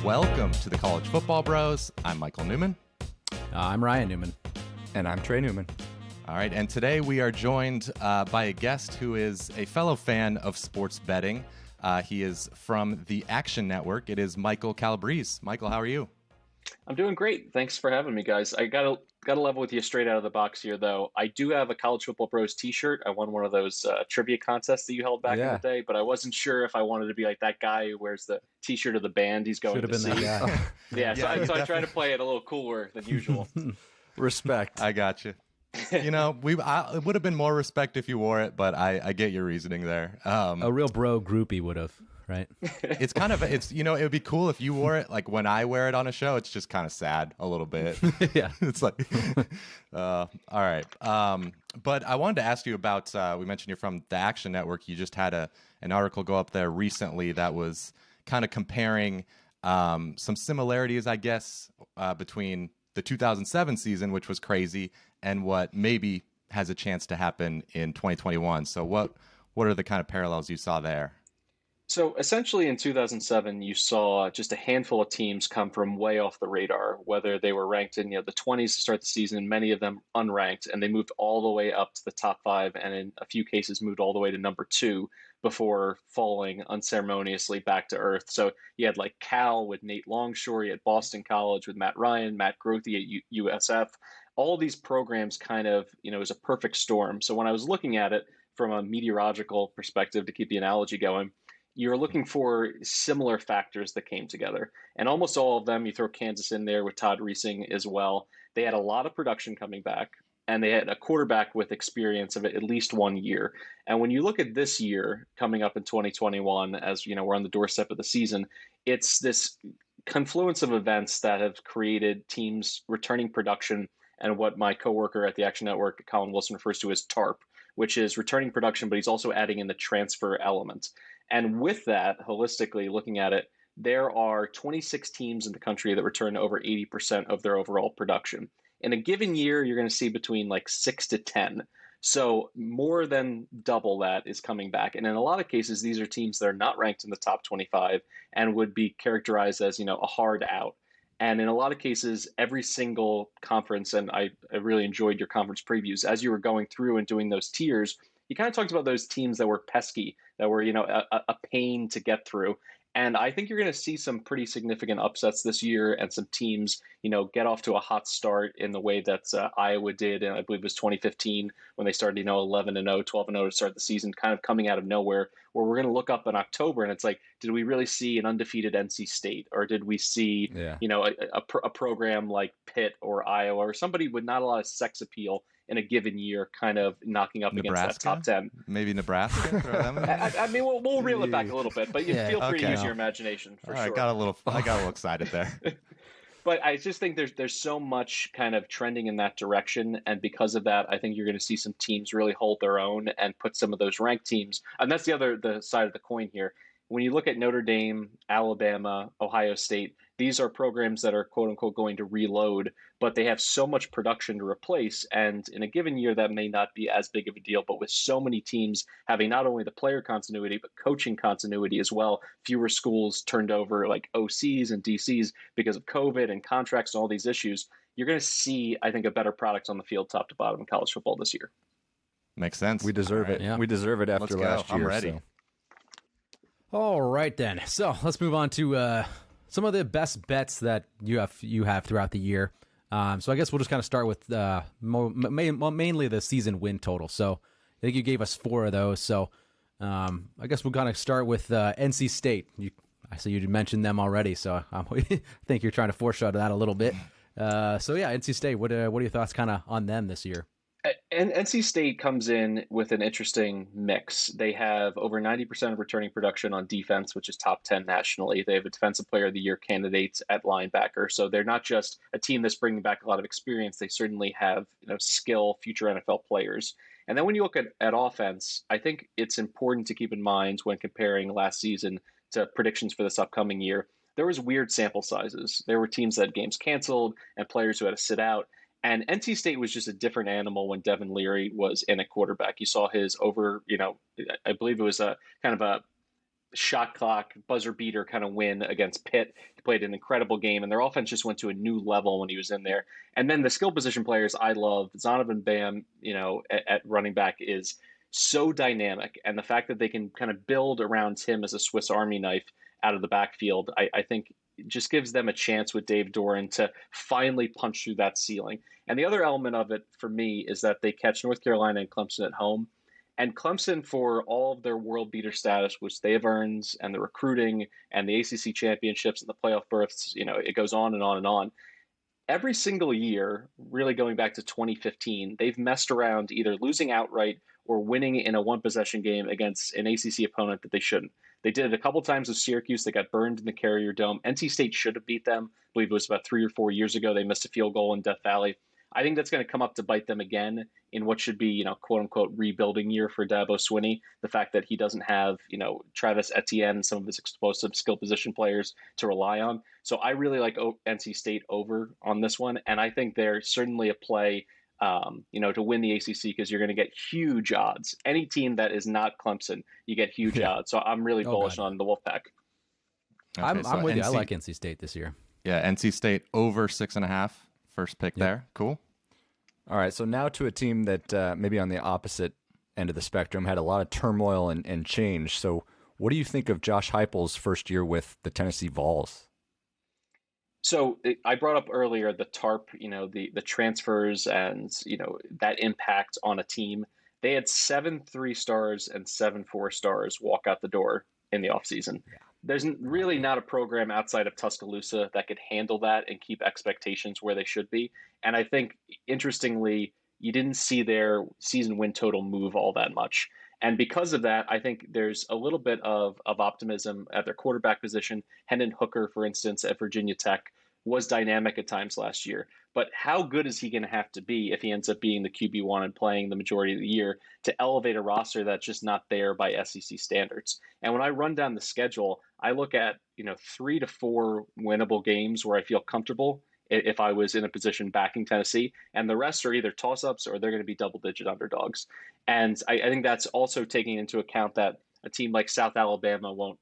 Welcome to the College Football Bros. I'm Michael Newman. I'm Ryan Newman. And I'm Trey Newman. All right, and today we are joined by a guest who is a fellow fan of sports betting. He is from the Action Network. It is Michael Calabrese. Michael, how are you? I'm doing great. Thanks for having me, guys. I gotta level with you straight out of the box here, though. I do have a College Football Bros T-shirt. I won one of those trivia contests that you held back in the day, but I wasn't sure if I wanted to be like that guy who wears the T-shirt of the band he's going to see. That guy. So I try to play it a little cooler than usual. Respect. I got you. You know, it would have been more respect if you wore it, but I get your reasoning there. A real bro groupie would have, right? It's kind of, it would be cool if you wore it. Like when I wear it on a show, it's just kind of sad a little bit. Yeah. It's like, all right. But I wanted to ask you about, we mentioned you're from the Action Network. You just had an article go up there recently that was kind of comparing some similarities, I guess, between the 2007 season, which was crazy, and what maybe has a chance to happen in 2021. So what are the kind of parallels you saw there? So essentially in 2007, you saw just a handful of teams come from way off the radar, whether they were ranked in the 20s to start the season, many of them unranked, and they moved all the way up to the top 5, and in a few cases moved all the way to number 2 before falling unceremoniously back to earth. So you had like Cal with Nate Longshore, you had Boston College with Matt Ryan, Matt Grothe at USF. All these programs kind of, is a perfect storm. So when I was looking at it from a meteorological perspective, to keep the analogy going, you're looking for similar factors that came together. And almost all of them, you throw Kansas in there with Todd Reesing as well. They had a lot of production coming back, and they had a quarterback with experience of at least 1 year. And when you look at this year coming up in 2021, as we're on the doorstep of the season, it's this confluence of events that have created teams returning production and what my coworker at the Action Network, Colin Wilson, refers to as TARP, which is returning production, but he's also adding in the transfer element. And with that, holistically looking at it, there are 26 teams in the country that return over 80% of their overall production. In a given year, you're going to see between like 6 to 10. So more than double that is coming back. And in a lot of cases, these are teams that are not ranked in the top 25 and would be characterized as, a hard out. And in a lot of cases, every single conference, and I really enjoyed your conference previews, as you were going through and doing those tiers, you kind of talked about those teams that were pesky, that were, a pain to get through. And I think you're going to see some pretty significant upsets this year and some teams, get off to a hot start in the way that Iowa did. And I believe it was 2015 when they started, 11-0, 12-0 to start the season, kind of coming out of nowhere, where we're going to look up in October and it's like, did we really see an undefeated NC State? Or did we see, a program like Pitt or Iowa or somebody with not a lot of sex appeal in a given year kind of knocking up Nebraska? Against that top 10? Maybe Nebraska? Throw them in there? I mean, we'll reel it back a little bit, but you feel free to use your imagination for sure. I got a little excited there. But I just think there's so much kind of trending in that direction. And because of that, I think you're going to see some teams really hold their own and put some of those ranked teams. And that's the side of the coin here. When you look at Notre Dame, Alabama, Ohio State, these are programs that are quote unquote going to reload, but they have so much production to replace. And in a given year, that may not be as big of a deal. But with so many teams having not only the player continuity, but coaching continuity as well, fewer schools turned over like OCs and DCs because of COVID and contracts and all these issues, you're going to see, I think, a better product on the field top to bottom in college football this year. Makes sense. We deserve it. Yeah. We deserve it after last year. I'm ready. So. All right, then. So let's move on to some of the best bets that you have throughout the year. So I guess we'll just kind of start with mainly the season win total. So I think you gave us 4 of those. So I guess we'll kind of start with NC State. I see you mentioned them already, so I think you're trying to foreshadow that a little bit. So yeah, NC State. What are your thoughts kind of on them this year? And NC State comes in with an interesting mix. They have over 90% of returning production on defense, which is top 10 nationally. They have a Defensive Player of the Year candidates at linebacker. So they're not just a team that's bringing back a lot of experience. They certainly have skill, future NFL players. And then when you look at offense, I think it's important to keep in mind when comparing last season to predictions for this upcoming year, there was weird sample sizes. There were teams that had games canceled and players who had to sit out. And NC State was just a different animal when Devin Leary was in at quarterback. You saw his I believe it was a kind of a shot clock buzzer beater kind of win against Pitt. He played an incredible game, and their offense just went to a new level when he was in there. And then the skill position players I love, Zonovan Bam, at running back is so dynamic, and the fact that they can kind of build around him as a Swiss Army knife out of the backfield, I think just gives them a chance with Dave Doran to finally punch through that ceiling. And the other element of it for me is that they catch North Carolina and Clemson at home. And Clemson, for all of their world beater status, which they have earned, and the recruiting and the ACC championships and the playoff berths, it goes on and on and on. Every single year, really going back to 2015, they've messed around either losing outright or winning in a one possession game against an ACC opponent that they shouldn't. They did it a couple times with Syracuse. They got burned in the Carrier Dome. NC State should have beat them. I believe it was about 3 or 4 years ago. They missed a field goal in Death Valley. I think that's going to come up to bite them again in what should be, quote unquote, rebuilding year for Dabo Swinney. The fact that he doesn't have, Travis Etienne and some of his explosive skill position players to rely on. So I really like NC State over on this one. And I think they're certainly a play, to win the ACC because you're going to get huge odds. Any team that is not Clemson, you get huge odds. So I'm really bullish on the Wolfpack. Okay, I'm with you. I like NC State this year. Yeah, NC State over 6.5. First pick there. Cool. All right, so now to a team that maybe on the opposite end of the spectrum had a lot of turmoil and change. So what do you think of Josh Heupel's first year with the Tennessee Vols? So I brought up earlier the TARP, the transfers and, that impact on a team. They had 7 3-stars and 7 4-stars walk out the door in the offseason. Yeah. There's really not a program outside of Tuscaloosa that could handle that and keep expectations where they should be. And I think, interestingly, you didn't see their season win total move all that much. And because of that, I think there's a little bit of optimism at their quarterback position. Hendon Hooker, for instance, at Virginia Tech, was dynamic at times last year. But how good is he going to have to be if he ends up being the QB1 and playing the majority of the year to elevate a roster that's just not there by SEC standards? And when I run down the schedule, I look at 3 to 4 winnable games where I feel comfortable if I was in a position backing Tennessee, and the rest are either toss-ups or they're going to be double-digit underdogs. And I think that's also taking into account that a team like South Alabama won't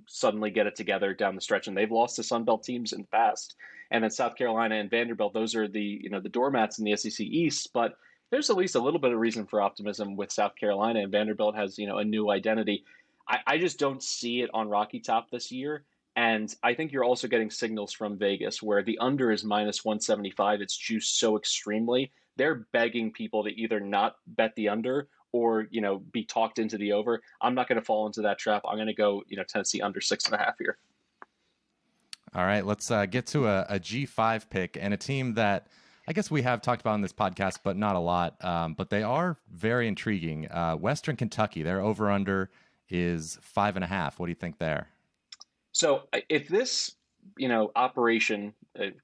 suddenly get it together down the stretch, and they've lost to Sun Belt teams in the past. And then South Carolina and Vanderbilt, those are the the doormats in the SEC East, but there's at least a little bit of reason for optimism with South Carolina, and Vanderbilt has a new identity. I just don't see it on Rocky Top this year. And I think you're also getting signals from Vegas where the under is minus 175. It's juiced so extremely. They're begging people to either not bet the under or, be talked into the over. I'm not going to fall into that trap. I'm going to go, Tennessee under 6.5 here. All right, let's get to a G5 pick and a team that I guess we have talked about on this podcast, but not a lot. But they are very intriguing. Western Kentucky, their over-under is 5.5. What do you think there? So if this, operation,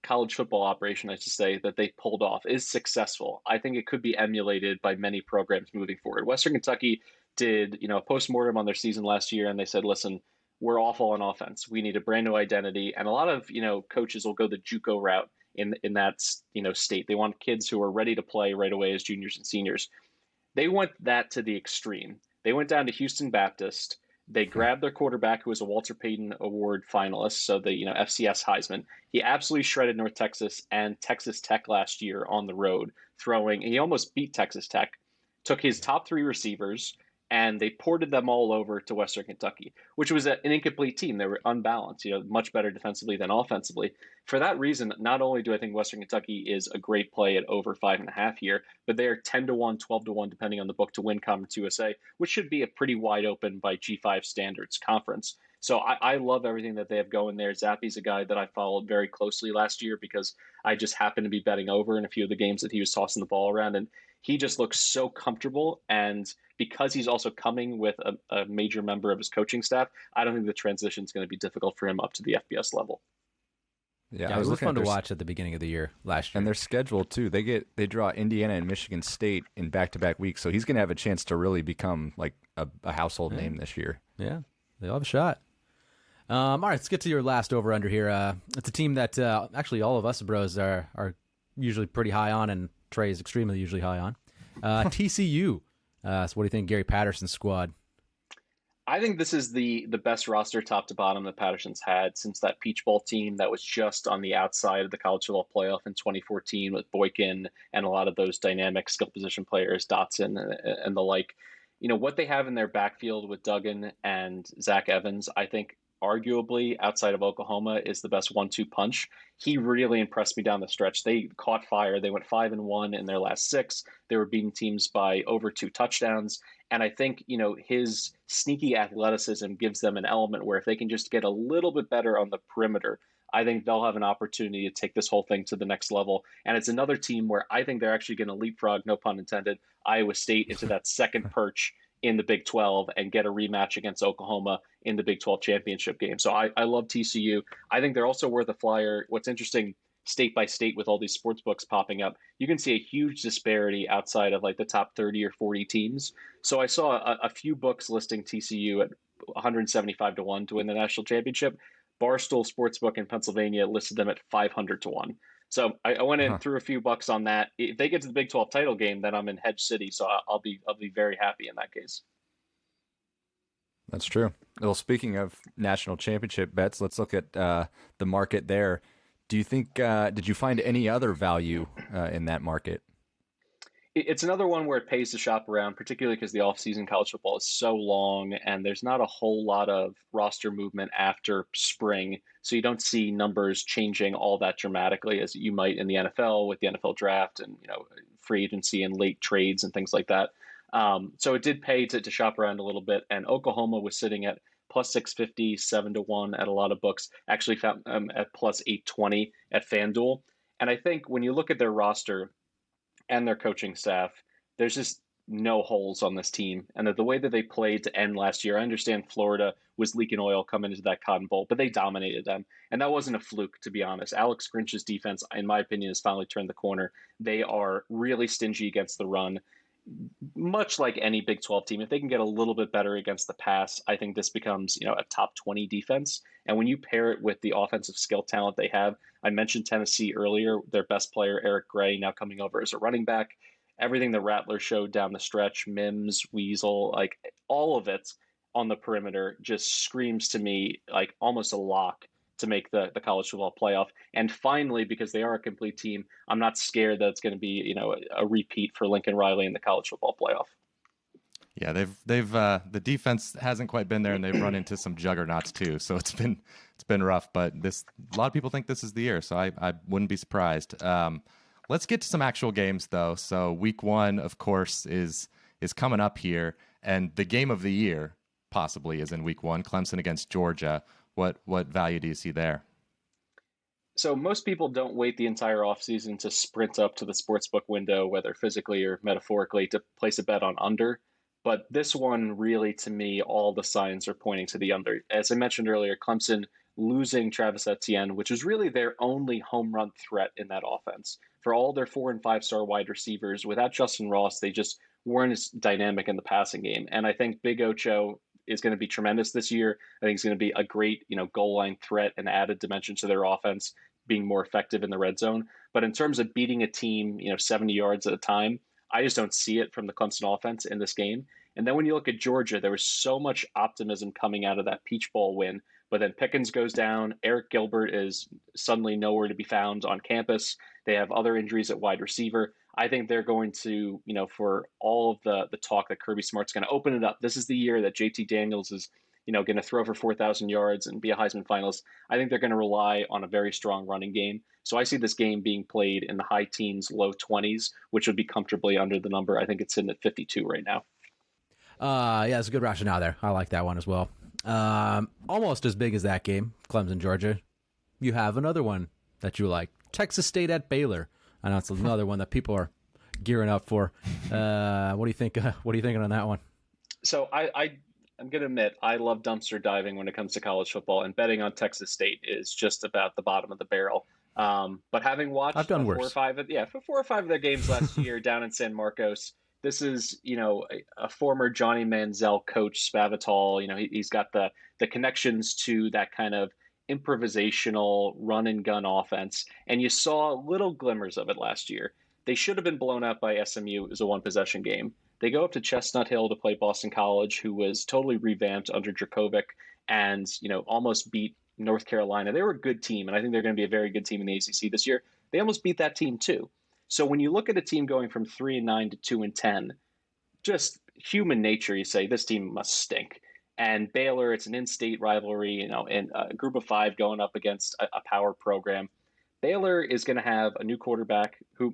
college football operation, I should say, that they pulled off is successful, I think it could be emulated by many programs moving forward. Western Kentucky did, a postmortem on their season last year, and they said, listen, we're awful on offense. We need a brand new identity. And a lot of, coaches will go the JUCO route in that, state. They want kids who are ready to play right away as juniors and seniors. They went that to the extreme. They went down to Houston Baptist. They grabbed their quarterback, who was a Walter Payton Award finalist, so the FCS Heisman. He absolutely shredded North Texas and Texas Tech last year on the road, throwing. He almost beat Texas Tech. Took his top 3 receivers, and they ported them all over to Western Kentucky, which was an incomplete team. They were unbalanced, much better defensively than offensively. For that reason, not only do I think Western Kentucky is a great play at over 5.5 here, but they are 10-1, 12-1, depending on the book to win Conference USA, which should be a pretty wide open by G5 standards conference. So I love everything that they have going there. Zappy's a guy that I followed very closely last year because I just happened to be betting over in a few of the games that he was tossing the ball around, and he just looks so comfortable. And because he's also coming with a major member of his coaching staff, I don't think the transition is going to be difficult for him up to the FBS level. Yeah, it was fun to watch at the beginning of the year last year. And their schedule too. They draw Indiana and Michigan State in back-to-back weeks, so he's going to have a chance to really become like a household name this year. Yeah, they'll have a shot. All right, let's get to your last over-under here. It's a team that actually all of us bros are usually pretty high on, and Trey is extremely usually high on. TCU. So what do you think, Gary Patterson's squad? I think this is the best roster top to bottom that Patterson's had since that Peach Bowl team that was just on the outside of the college football playoff in 2014 with Boykin and a lot of those dynamic skill position players, Dotson and the like. What they have in their backfield with Duggan and Zach Evans, I think arguably outside of Oklahoma is the best 1-2 punch. He really impressed me down the stretch. They caught fire. They went 5-1 in their last 6. They were beating teams by over 2 touchdowns. And I think, his sneaky athleticism gives them an element where if they can just get a little bit better on the perimeter, I think they'll have an opportunity to take this whole thing to the next level. And it's another team where I think they're actually going to leapfrog, no pun intended, Iowa State into that second perch in the Big 12 and get a rematch against Oklahoma in the Big 12 championship game. So I love TCU. I think they're also worth a flyer. What's interesting, state by state with all these sports books popping up, you can see a huge disparity outside of like the top 30 or 40 teams. So I saw a few books listing TCU at 175-1 to win the national championship. Barstool Sportsbook in Pennsylvania listed them at 500-1. So I went in, threw a few bucks on that. If they get to the Big 12 title game, then I'm in Hedge City, so I'll be very happy in that case. That's true. Well, speaking of national championship bets, let's look at the market there. Do you think, did you find any other value in that market? It's another one where it pays to shop around, particularly because the offseason college football is so long and there's not a whole lot of roster movement after spring. So you don't see numbers changing all that dramatically as you might in the NFL with the NFL draft and, free agency and late trades and things like that. So it did pay to shop around a little bit. And Oklahoma was sitting at plus 650, 7-1 at a lot of books, actually found at plus 820 at FanDuel. And I think when you look at their roster and their coaching staff, there's just no holes on this team. And the way that they played to end last year, I understand Florida was leaking oil coming into that Cotton Bowl, but they dominated them. And that wasn't a fluke, to be honest. Alex Grinch's defense, in my opinion, has finally turned the corner. They are really stingy against the run. Much like any Big 12 team, if they can get a little bit better against the pass, I think this becomes, a top 20 defense. And when you pair it with the offensive skill talent they have, I mentioned Tennessee earlier, their best player, Eric Gray, now coming over as a running back. Everything the Rattler showed down the stretch, Mims, Weasel, like all of it on the perimeter just screams to me like almost a lock to make the college football playoff. And finally, because they are a complete team, I'm not scared that it's going to be, a repeat for Lincoln Riley in the college football playoff. Yeah, they've the defense hasn't quite been there, and they've run into some juggernauts too. So it's been rough, but a lot of people think this is the year, so I wouldn't be surprised. Let's get to some actual games though. So week 1, of course, is coming up here, and the game of the year possibly is in week 1, Clemson against Georgia. What value do you see there? So most people don't wait the entire offseason to sprint up to the sportsbook window, whether physically or metaphorically, to place a bet on under. But this one really, to me, all the signs are pointing to the under. As I mentioned earlier, Clemson losing Travis Etienne, which is really their only home run threat in that offense. For all their 4- and 5-star wide receivers, without Justin Ross, they just weren't as dynamic in the passing game. And I think Big Ocho is going to be tremendous this year. I think he's going to be a great, goal line threat and added dimension to their offense, being more effective in the red zone. But in terms of beating a team, 70 yards at a time, I just don't see it from the Clemson offense in this game. And then when you look at Georgia, there was so much optimism coming out of that Peach Bowl win. But then Pickens goes down. Eric Gilbert is suddenly nowhere to be found on campus. They have other injuries at wide receiver. I think they're going to, for all of the talk that Kirby Smart's going to open it up. This is the year that JT Daniels is, going to throw for 4,000 yards and be a Heisman finalist. I think they're going to rely on a very strong running game. So I see this game being played in the high teens, low 20s, which would be comfortably under the number. I think it's sitting at 52 right now. Yeah, it's a good rationale there. I like that one as well. Almost as big as that game, Clemson, Georgia. You have another one that you like, Texas State at Baylor. I know it's another one that people are gearing up for. What do you think? What are you thinking on that one? So I'm going to admit I love dumpster diving when it comes to college football, and betting on Texas State is just about the bottom of the barrel. But having watched I've done worse. 4 or 5 of their games last year down in San Marcos, this is, a former Johnny Manziel coach, Spavital. He's got the connections to that kind of improvisational run and gun offense. And you saw little glimmers of it last year. They should have been blown out by SMU. It was a 1-possession game. They go up to Chestnut Hill to play Boston College, who was totally revamped under Dracovic and, almost beat North Carolina. They were a good team, and I think they're going to be a very good team in the ACC this year. They almost beat that team too. So when you look at a team going from 3-9 to 2-10, just human nature, you say this team must stink. And Baylor, it's an in-state rivalry, and a group of 5 going up against a power program. Baylor is going to have a new quarterback who,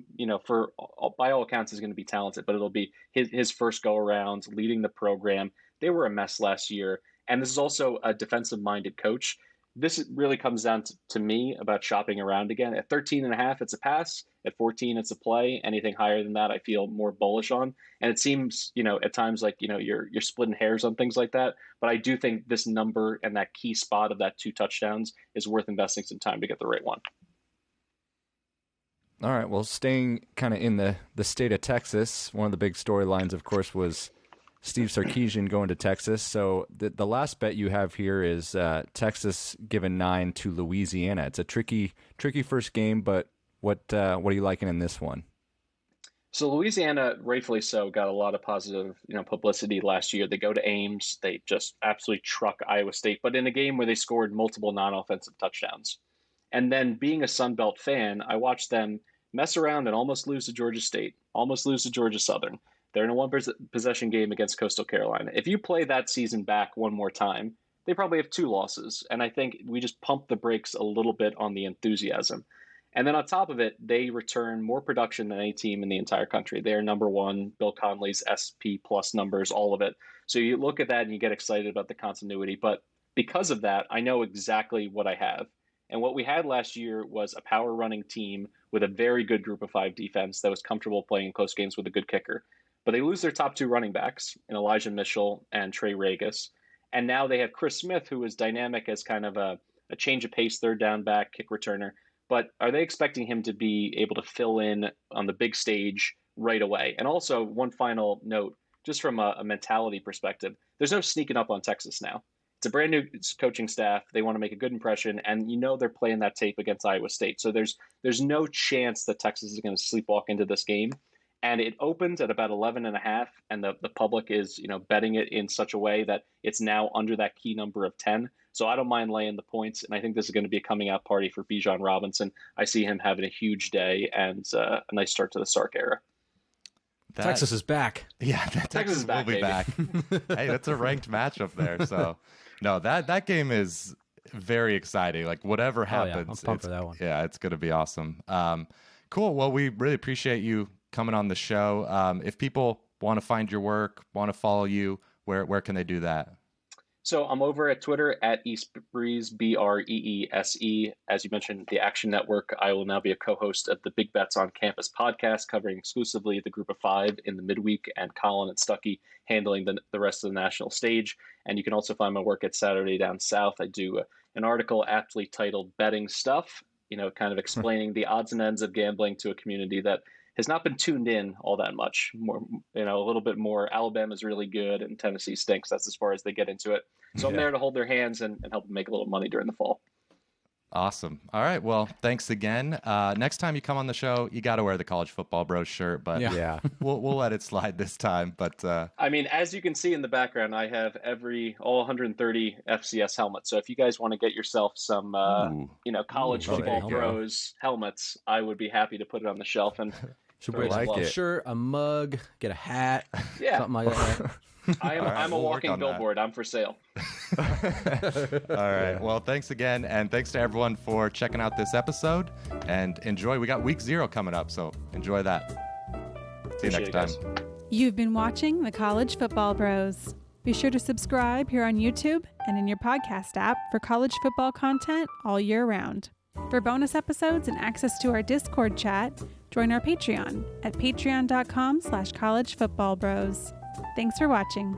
by all accounts, is going to be talented, but it'll be his first go around leading the program. They were a mess last year. And this is also a defensive-minded coach. This really comes down to me about shopping around again. At 13.5, it's a pass. At 14, it's a play. Anything higher than that, I feel more bullish on. And it seems, at times like, you're splitting hairs on things like that. But I do think this number and that key spot of that 2 touchdowns is worth investing some time to get the right one. All right, well, staying kind of in the state of Texas, one of the big storylines, of course, was Steve Sarkisian going to Texas. So the last bet you have here is Texas giving 9 to Louisiana. It's a tricky first game, but what are you liking in this one? So Louisiana, rightfully so, got a lot of positive publicity last year. They go to Ames. They just absolutely truck Iowa State, but in a game where they scored multiple non-offensive touchdowns. And then being a Sun Belt fan, I watched them mess around and almost lose to Georgia State, almost lose to Georgia Southern. They're in a 1-possession game against Coastal Carolina. If you play that season back one more time, they probably have 2 losses. And I think we just pump the brakes a little bit on the enthusiasm. And then on top of it, they return more production than any team in the entire country. They are number 1, Bill Conley's SP plus numbers, all of it. So you look at that and you get excited about the continuity. But because of that, I know exactly what I have. And what we had last year was a power running team with a very good group of 5 defense that was comfortable playing in close games with a good kicker. But they lose their top 2 running backs in Elijah Mitchell and Trey Regis. And now they have Chris Smith, who is dynamic as kind of a change of pace, third down back, kick returner. But are they expecting him to be able to fill in on the big stage right away? And also, one final note, just from a mentality perspective, there's no sneaking up on Texas now. It's a brand new coaching staff. They want to make a good impression, and they're playing that tape against Iowa State. So there's no chance that Texas is going to sleepwalk into this game. And it opens at about 11.5, and the public is betting it in such a way that it's now under that key number of 10. So I don't mind laying the points, and I think this is going to be a coming out party for Bijan Robinson. I see him having a huge day and a nice start to the Sark era. Texas is back. Yeah, Texas is back, will be baby. back. Hey, that's a ranked matchup there. So, no, that game is very exciting. Like, whatever happens, I'm pumped for that one. Yeah, it's going to be awesome. Cool. Well, we really appreciate you coming on the show. If people want to find your work, want to follow you, where can they do that? So I'm over at Twitter at EastBreeze, BREESE. As you mentioned, the Action Network. I will now be a co-host of the Big Bets on Campus podcast, covering exclusively the group of 5 in the midweek, and Colin and Stuckey handling the rest of the national stage. And you can also find my work at Saturday Down South. I do an article aptly titled Betting Stuff, kind of explaining the odds and ends of gambling to a community that has not been tuned in all that much. More, a little bit more. Alabama's really good and Tennessee stinks. That's as far as they get into it. So I'm there to hold their hands and help them make a little money during the fall. Awesome. All right. Well, thanks again. Next time you come on the show, you got to wear the College Football Bros shirt, but Yeah. we'll let it slide this time. But I mean, as you can see in the background, I have all 130 FCS helmets. So if you guys want to get yourself some, College Ooh, Football there you go. Bros helmets, I would be happy to put it on the shelf and Should throw wear some like love. a it. shirt, a mug, get a hat, Yeah. something like that. I'm right, a we'll work walking on that. billboard. I'm for sale. all right. Well, thanks again. And thanks to everyone for checking out this episode, and enjoy. We got week 0 coming up, so enjoy that. See you Appreciate next it, time. guys. You've been watching the College Football Bros. Be sure to subscribe here on YouTube and in your podcast app for college football content all year round. For bonus episodes and access to our Discord chat, join our Patreon at patreon.com/collegefootballbros. Thanks for watching.